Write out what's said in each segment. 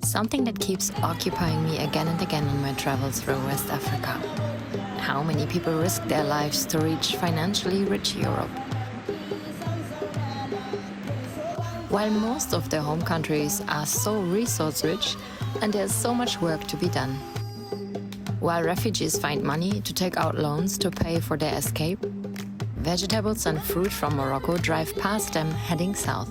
Something that keeps occupying me again and again on my travels through West Africa. How many people risk their lives to reach financially rich Europe? While most of their home countries are so resource-rich and there's so much work to be done. While refugees find money to take out loans to pay for their escape, vegetables and fruit from Morocco drive past them heading south.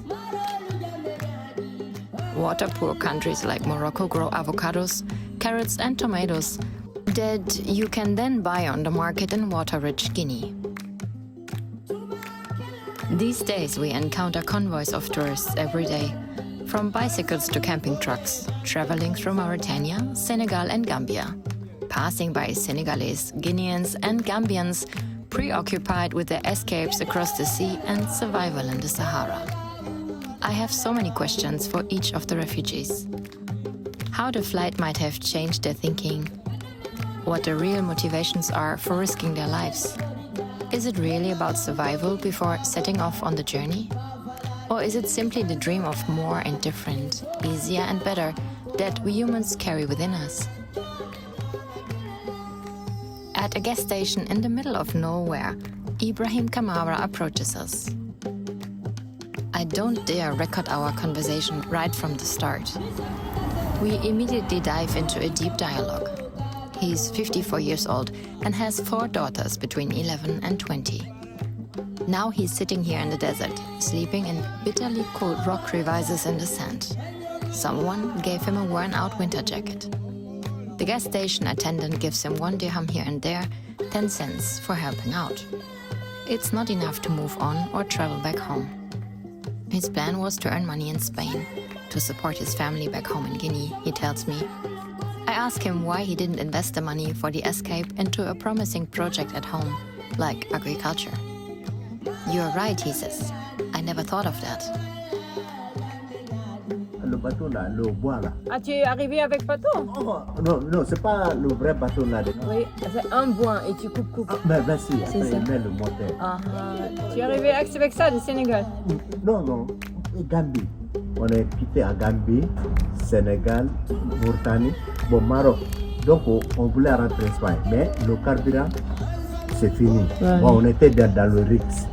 Water-poor countries like Morocco grow avocados, carrots and tomatoes that you can then buy on the market in water-rich Guinea. These days we encounter convoys of tourists every day, from bicycles to camping trucks, traveling through Mauritania, Senegal and Gambia, passing by Senegalese, Guineans and Gambians preoccupied with their escapes across the sea and survival in the Sahara. I have so many questions for each of the refugees. How the flight might have changed their thinking, what the real motivations are for risking their lives. Is it really about survival before setting off on the journey? Or is it simply the dream of more and different, easier and better that we humans carry within us? At a gas station in the middle of nowhere, Ibrahim Kamara approaches us. I don't dare record our conversation right from the start. We immediately dive into a deep dialogue. He's 54 years old and has 4 daughters between 11 and 20. Now he's sitting here in the desert, sleeping in bitterly cold rock crevices in the sand. Someone gave him a worn-out winter jacket. The gas station attendant gives him 1 dirham here and there, 10 cents for helping out. It's not enough to move on or travel back home. His plan was to earn money in Spain, to support his family back home in Guinea, he tells me. I ask him why he didn't invest the money for the escape into a promising project at home, like agriculture. You're right, he says. I never thought of that. Le bateau là, le bois là. Ah, tu es arrivé avec bateau? Oh, non, non, c'est pas le vrai bateau là. Oui, c'est un bois et tu coupes. Mais merci, après C'est ça. il met le moteur. Ah, tu es arrivé avec ça du Sénégal? Non, non, Gambie. On est quitté à Gambie, Sénégal, Mauritanie, bon, Maroc. Donc on voulait rentrer en Espagne, mais le carburant, c'est fini. Ouais. Bon, on était dans le Rix.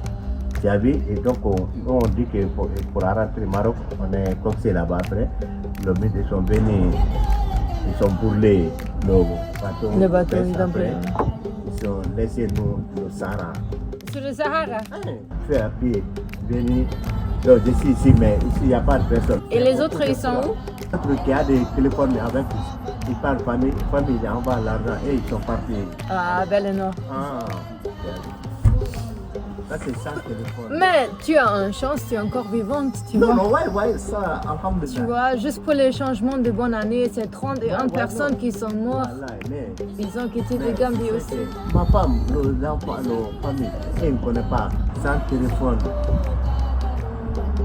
Tu as vu? Et donc on dit que pour rentrer au Maroc, on est coxé là-bas après. Les médecins sont venus, ils sont brûlés le bateau. Ils ont après. brûlé. Ils ont laissé nous le Sahara. Sur le Sahara? Fait à pied, venir. Donc je suis ici, mais ici il n'y a pas de personne. Et les autres, ils sont où? L'autre qui a des téléphones avec, ils parlent famille, ils envoient l'argent et ils sont partis. Ah, Belle Nord. Ah, ça c'est sans téléphone. Mais tu as une chance, tu es encore vivante, tu vois. Non, ouais, ça, Tu alhamdulillah. vois, juste pour les changements de bonne année, c'est 31 personnes qui sont mortes. Voilà, mais- Ils ont quitté de Gambie aussi. Ma femme, nos enfants, nos familles, ils ne connaissent pas sans téléphone.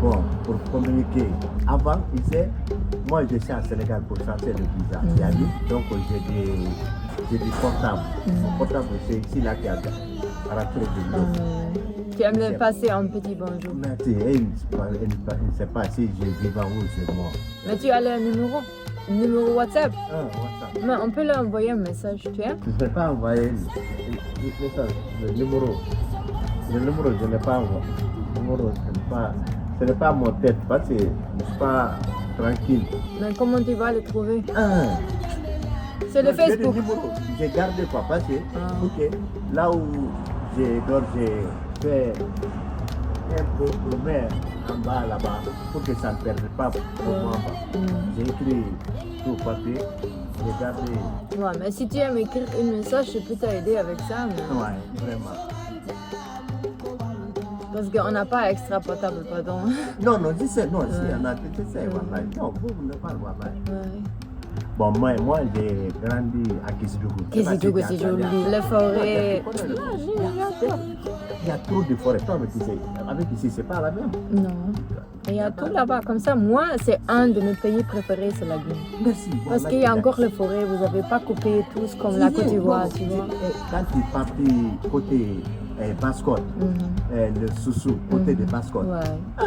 Bon, pour communiquer. Avant, ils disaient, moi je suis en Sénégal pour changer le visa. Tu as vu? Donc j'ai des portables. Mon portable, c'est ici là qui a rentré de l'eau. Tu aimes le passer un petit bonjour. Merci. Et il ne sait pas si je vis en haut, c'est moi. Mais tu as le numéro WhatsApp. Ah, WhatsApp. Mais on peut leur envoyer un message, tu aimes? Je ne vais pas envoyer le message, le numéro. Le numéro, je n'ai pas envoyé. Le numéro, ce n'est pas mon tête, parce que je ne suis pas tranquille. Mais comment tu vas le trouver? Ah, C'est le j'ai le Facebook. numéro. J'ai gardé quoi, parce que ok, là où j'ai fait un peu le maire en bas là-bas pour que ça ne perde pas pour moi en bas. J'ai écrit tout au papier, j'ai gardé. Ouais, mais si tu aimes écrire un message, je peux t'aider avec ça. Mais... Ouais, vraiment. Parce qu'on n'a pas extra potable, pardon. Non, non, je sais, non, si, on a tu sais, voilà. Non, vous ne parlez pas, voilà. Ouais. Bon, moi j'ai grandi à Kisidougou. Kisidougou, c'est joli. Les forêts. Il y a trop de forêts. Toi, mais tu sais, avec ici, c'est pas la même. Non. Il y a tout là-bas. Comme ça, moi, c'est un de mes pays préférés, c'est la Guinée. Merci. Parce qu'il y a encore les forêts, vous n'avez pas coupé tous comme la Côte d'Ivoire, tu vois. Quand tu es parti côté Basse-Côte, le Soussou, côté de Basse-Côte, Ouais.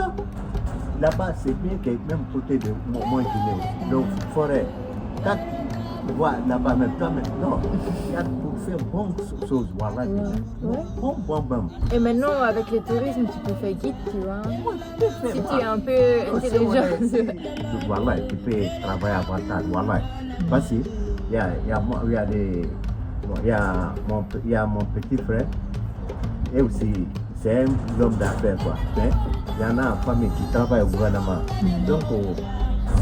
là-bas, c'est bien que même côté de mon Guinée aussi. Donc, forêt. Quand tu vois là-bas, même toi, non, il y a pour faire bonne chose, voilà. Bon. Et maintenant, avec le tourisme, tu peux faire guide, tu vois. Si tu es un peu intelligent. Voilà, tu peux travailler avantage, voilà. Parce qu'il y a mon petit frère, et aussi, c'est un homme d'affaires, quoi. Mais il y en a en famille qui travaille au gouvernement. Donc,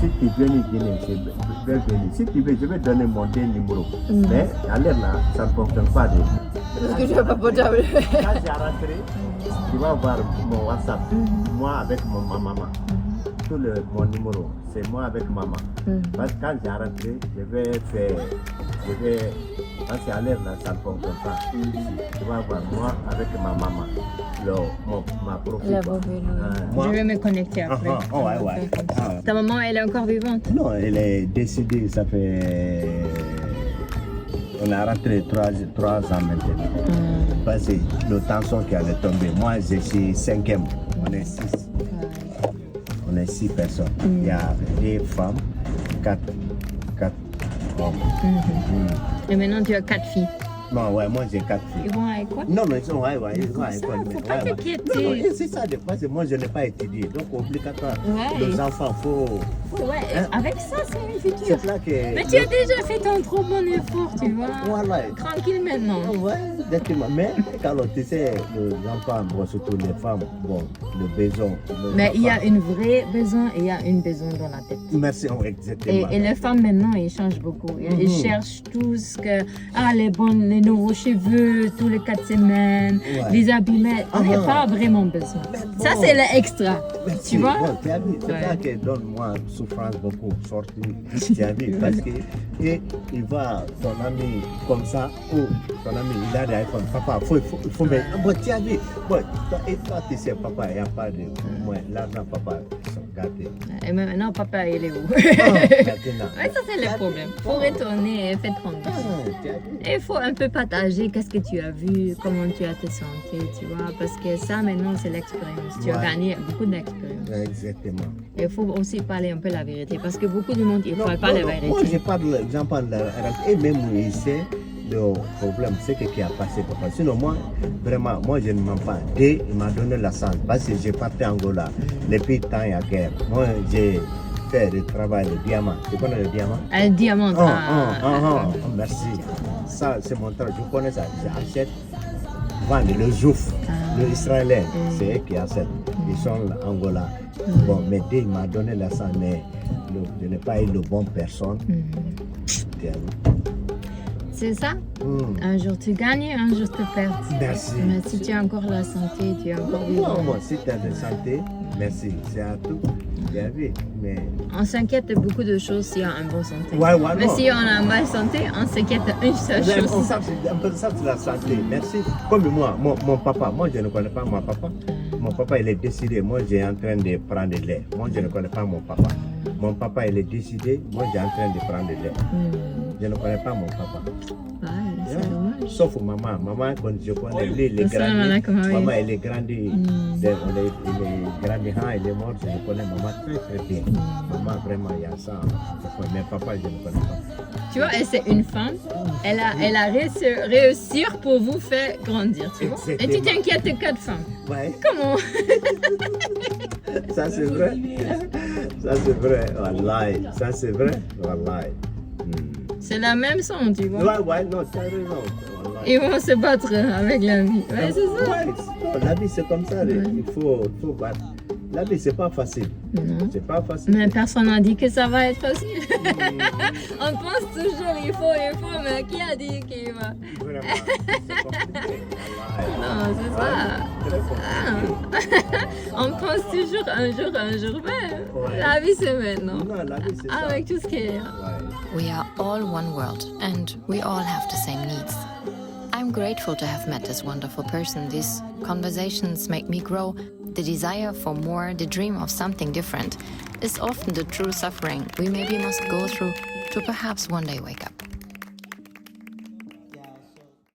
si tu viens au Guinée, c'est bienvenu. Si tu veux, je vais donner mon numéro. Mais à l'air là, ça ne fonctionne pas. Parce que je n'ai pas potable. Quand j'ai rentré, tu vas voir mon WhatsApp. Moi avec mon maman. Tout mon numéro, c'est moi avec maman. Parce que quand j'ai rentré, parce qu'à l'air là, ça ne fonctionne pas. Tu vas voir moi avec ma maman. Ma profil. Je vais me connecter après. Ouais. Ta maman, elle est encore vivante? Non, elle est décédée, ça fait... On a rentré 3 ans maintenant. Parce que le tension qui allait tomber. Moi, je suis 5e. On est 6. On est 6 personnes. Il y a des femmes, 4 hommes. Et maintenant, tu as 4 filles. Non, ouais, moi j'ai 4 filles. Ils vont à l'école? Non, ils vont à l'école. Faut pas t'inquiéter. Non, c'est ça, parce que moi je n'ai pas étudié. Donc, obligatoire. Ouais. Les enfants, Ouais, avec ça, c'est une future. C'est là que... Mais tu as déjà fait ton trop bon effort, tu vois. Voilà. Tranquille maintenant. Ouais, exactement. Mais quand tu sais, les enfants, bon, surtout les femmes, bon, le besoin. Mais il y a une vraie besoin et il y a une besoin dans la tête. Merci, exactement. Et les femmes maintenant, ils changent beaucoup. Ils cherchent tout ce que... Ah, les nouveaux cheveux, tous les 4 semaines, les habits. Mais on n'a pas vraiment besoin. Bon. Ça, c'est l'extra. Tu vois? Bon, tu as vu, c'est ça qui donne-moi souffrance beaucoup, sortie. Tu as vu, parce que il va, ton ami, comme ça, ou ton ami, il a des iPhones. Papa, il faut mettre. Bon, tu as vu, bon, et toi, tu sais, papa, il n'y a pas de. Moi, l'argent, papa, ils sont gâtés. Et maintenant, papa, il est où? Ouais, ça, c'est le problème. Il faut retourner et faire tranquille. Et il faut un peu partager qu'est-ce que tu as vu, comment tu as te senti, tu vois. Parce que ça, maintenant, c'est l'expérience. Tu as gagné beaucoup d'expérience. Exactement. Et il faut aussi parler un peu la vérité. Parce que beaucoup de monde, il ne parle pas la vérité. Moi, j'en parle la vérité. Et même il sait le problème, c'est ce qui a passé, papa. Sinon, moi, vraiment, moi, je ne mens pas. Et il m'a donné la chance. Parce que j'ai parti à Angola. Depuis temps, il y a guerre. Moi, j'ai fait le travail, le diamant. Tu connais le diamant? Le diamant. Merci. Ça, c'est mon travail. Je connais ça. J'achète, vends le Zouf, le Israélien. C'est eux qui achètent. Ils sont en Angola. Bon, mais dès il m'a donné la chance, mais je n'ai pas eu de bonne personne. C'est ça? Un jour tu gagnes, un jour tu perds. Merci. Mais si tu as encore la santé, tu es encore vivant. Non, moi, si tu as de santé, merci. C'est à tout. Bien vu. Mais... On s'inquiète de beaucoup de choses si on a une bonne santé. Mais non. si on a une mauvaise santé, on s'inquiète d'une seule chose. On s'inquiète un peu de ça, c'est la santé. Merci. Comme moi, mon papa, moi je ne connais pas mon papa. Mon papa, il est décidé. Moi, j'ai en train de prendre le lait. Moi, je ne connais pas mon papa. Mon papa, il est décidé. Moi, j'ai en train de prendre le lait. Je ne connais pas mon papa. C'est dommage. Sauf maman. Maman, quand je connais lui, il est grandi. Maman, elle est grandi. Il est grandi. Il est mort. Je ne connais maman très bien. Maman, vraiment, il y a ça. Mais papa, je ne connais pas. Tu vois, et c'est une femme. Elle a réussi pour vous faire grandir. Tu vois? Et tu t'inquiètes de 4 femmes. Ouais. Comment? Ça, c'est vrai. Ça, c'est vrai. Wallahi. Ça, c'est vrai. Wallahi. C'est la même son, tu vois. Ouais, non, tu as raison. Ils vont se battre avec la vie. Ouais, c'est ça. Ouais, la vie, c'est comme ça. Il faut battre. La vie, c'est pas facile. Non. C'est pas facile. Mais personne n'a dit que ça va être facile. On pense toujours il faut, mais qui a dit qu'il va? Vraiment, c'est compliqué. Non, c'est ça. On pense toujours un jour, mais la vie c'est maintenant. Non, la vie, c'est ça. Avec tout ce qu'il y a. We are all one world and we all have the same needs. I'm grateful to have met this wonderful person. These conversations make me grow. The desire for more, the dream of something different, is often the true suffering we maybe must go through to perhaps one day wake up.